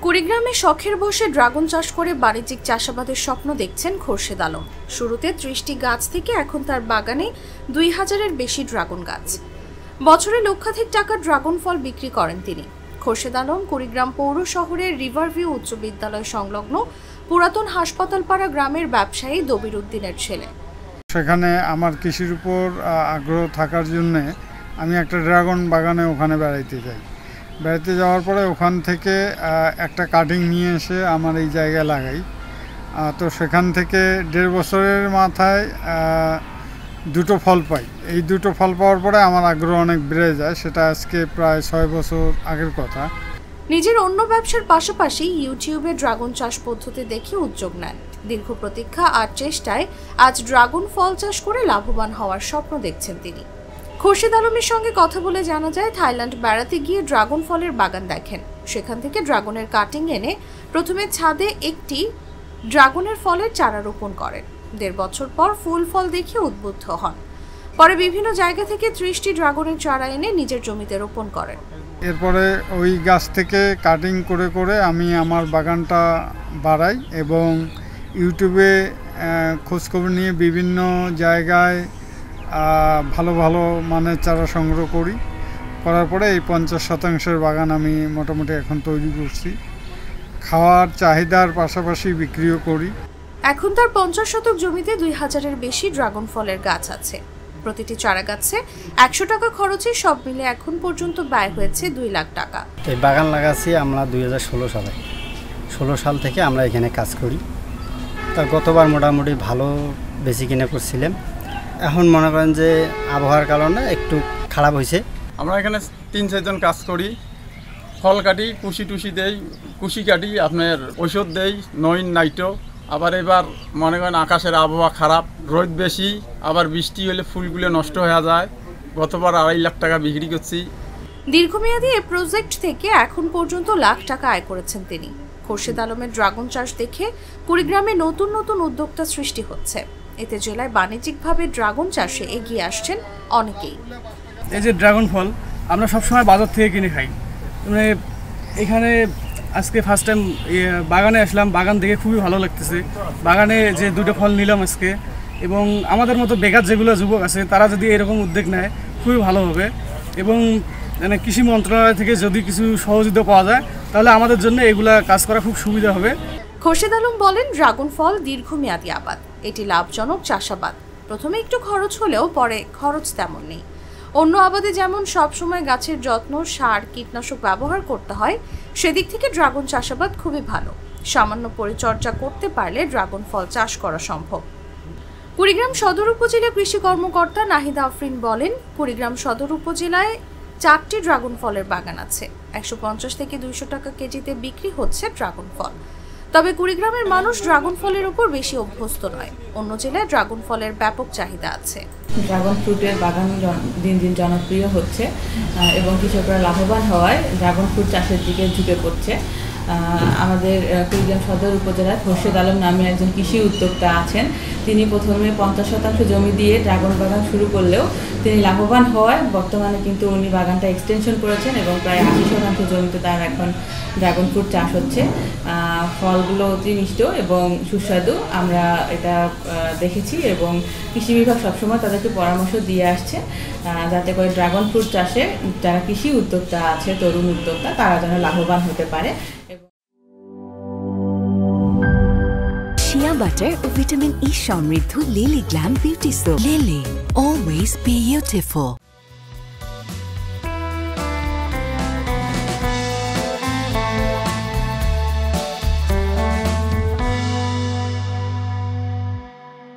কুড়িগ্রামে শখের বসে ড্রাগন চাষ করে বাণিজ্যিক চাষাবাদের স্বপ্ন দেখছেন খোরশেদ আলম। শুরুতে ৩০টি গাছ থেকে এখন তার বাগানে ২,০০০-এর বেশি ড্রাগন গাছ। বছরে লক্ষাধিক টাকার ড্রাগন ফল বিক্রি করেন তিনি। খোরশেদ আলম কুড়িগ্রাম পৌর শহরের রিভারভিউ উচ্চ বিদ্যালয় সংলগ্ন পুরাতন হাসপাতালপাড়া গ্রামের ব্যবসায়ী দবির উদ্দিনের ছেলে। সেখানে আমার কৃষির উপর আগ্রহ থাকার জন্য আমি একটা ড্রাগন বাগানে ওখানে বেড়াইতে যাওয়ার পরে ওখান থেকে একটা কাটিং নিয়ে এসে আমার এই জায়গায় লাগাই। তো সেখান থেকে ১.৫ বছরের মাথায় দুটো ফল পাই। এই দুটো ফল পাওয়ার পরে আমার আগ্রহ অনেক বেড়ে যায়। সেটা আজকে প্রায় ৬ বছর আগের কথা। নিজের অন্য ব্যবসার পাশাপাশি ইউটিউবে ড্রাগন চাষ পদ্ধতি দেখে উদ্যোগ নেন। দীর্ঘ প্রতীক্ষা আর চেষ্টায় আজ ড্রাগন ফল চাষ করে লাভবান হওয়ার স্বপ্ন দেখছেন তিনি। খোরশেদ আলমের সঙ্গে কথা বলে জানা যায়, থাইল্যান্ড বেড়াতে গিয়ে ড্রাগন ফলের বাগান দেখেন। সেখান থেকে ড্রাগনের কাটিং এনে প্রথমে ছাদে একটি ড্রাগনের ফলের চারা রোপণ করেন। ১.৫ বছর পর ফুল ফল দেখে উদ্বুদ্ধ হন। পরে বিভিন্ন জায়গা থেকে ৩০টি ড্রাগনের চারা এনে নিজের জমিতে রোপণ করেন। এরপরে ওই গাছ থেকে কাটিং করে করে আমি আমার বাগানটা বাড়াই এবং ইউটিউবে খোঁজখবর নিয়ে বিভিন্ন জায়গায় ভালো ভালো মানের চারা সংগ্রহ করার পরে এই ৫০% বাগান আমি মোটামুটি এখন তৈরি করছি। খাওয়ার চাহিদার পাশাপাশি বিক্রিও করি। এখন তার ৫০ শতক জমিতে ২,০০০-এর বেশি ড্রাগন ফলের গাছ আছে। প্রতিটি চারা গাছে ১০০ টাকা খরচে সব মিলে এখন পর্যন্ত ব্যয় হয়েছে ২ লাখ টাকা। এই বাগান লাগাচ্ছি আমরা ২০১৬ সালে। ১৬ সাল থেকে আমরা এখানে কাজ করি। তা গতবার মোটামুটি ভালো বেশি কিনে করছিলাম। এখন মনে করেন যে আবহাওয়ার কারণে একটু খারাপ হয়েছে। আমরা এখানে ৩-৪ জন কাজ করি। ফল কাটি, কুশি দেই, কুশি কাটি, আপনার ঔষধ দেই, নাইটো। আবার এবার মনে করেন আকাশের আবহাওয়া খারাপ, রোদ বেশি, আবার বৃষ্টি হলে ফুলগুলো নষ্ট হয়ে যায়। গতবার ২.৫ লাখ টাকা বিক্রি করছি। দীর্ঘমেয়াদী এই প্রজেক্ট থেকে এখন পর্যন্ত লাখ টাকা আয় করেছেন তিনি। খোরশেদ আলমের ড্রাগন চাষ দেখে কুড়িগ্রামে নতুন নতুন উদ্যোক্তা সৃষ্টি হচ্ছে। এতে জেলায় বাণিজ্যিকভাবে ড্রাগন চাষে এগিয়ে আসছেন অনেকেই। এই যে ড্রাগন ফল আমরা সবসময় বাজার থেকে কিনে খাই, মানে এখানে আজকে ফার্স্ট টাইম বাগানে আসলাম। বাগান দেখে খুবই ভালো লাগতেছে। বাগানে যে দুটো ফল নিলাম আজকে, এবং আমাদের মতো বেকার যেগুলো যুবক আছে তারা যদি এরকম উদ্যোগ নেয় খুবই ভালো হবে। এবং মানে কৃষি মন্ত্রণালয় থেকে যদি কিছু সহযোগিতা পাওয়া যায় তাহলে আমাদের জন্য এগুলা কাজ করা খুব সুবিধা হবে। খোরশেদ আলম বলেন, ড্রাগন ফল দীর্ঘমেয়াদী আবাদ। এটি লাভজনক চাষাবাদ। প্রথমে একটু খরচ হলেও পরে খরচ তেমন নেই। অন্য আবাদে যেমন সবসময় গাছের যত্ন, সার, কীটনাশক ব্যবহার করতে হয়, সেদিক থেকে ড্রাগন চাষাবাদ খুবই ভালো। সামান্য পরিচর্যা করতে পারলে ড্রাগন ফল চাষ করা সম্ভব। কুড়িগ্রাম সদর উপজেলা কৃষি কর্মকর্তা নাহিদা আফরিন বলেন, কুড়িগ্রাম সদর উপজেলায় ৪টি ড্রাগন ফলের বাগান আছে। ১৫০ থেকে ২০০ টাকা কেজিতে বিক্রি হচ্ছে ড্রাগন ফল। তবে কুড়িগ্রামের মানুষ ড্রাগন ফলের উপর বেশি অভ্যস্ত নয়। অন্য জেলায় ড্রাগন ফলের ব্যাপক চাহিদা আছে। ড্রাগন ফ্রুটের বাগান দিন দিন জনপ্রিয় হচ্ছে এবং কৃষকরা লাভবান হওয়ায় ড্রাগন ফ্রুট চাষের দিকে ঝুঁকে পড়ছে। আমাদের কুড়িগ্রাম সদর উপজেলায় খোরশেদ আলম নামে একজন কৃষি উদ্যোক্তা আছেন। তিনি প্রথমে ৫০% জমি দিয়ে ড্রাগন বাগান শুরু করলেও তিনি লাভবান হওয়ায় বর্তমানে কিন্তু উনি বাগানটা এক্সটেনশন করেছেন এবং প্রায় ৮০% জমিতে তার এখন ড্রাগন ফ্রুট চাষ হচ্ছে। ফলগুলো অতি মিষ্ট এবং সুস্বাদু, আমরা এটা দেখেছি এবং কৃষি বিভাগ সবসময় তাদেরকে পরামর্শ দিয়ে আসছে যাতে করে ড্রাগন ফ্রুট চাষে যারা কৃষি উদ্যোক্তা আছে, তরুণ উদ্যোক্তা, তারা যেন লাভবান হতে পারে। শিয়া বাটার ও ভিটামিন ই সমৃদ্ধ lily glam beauty soap. Lily, always beautiful.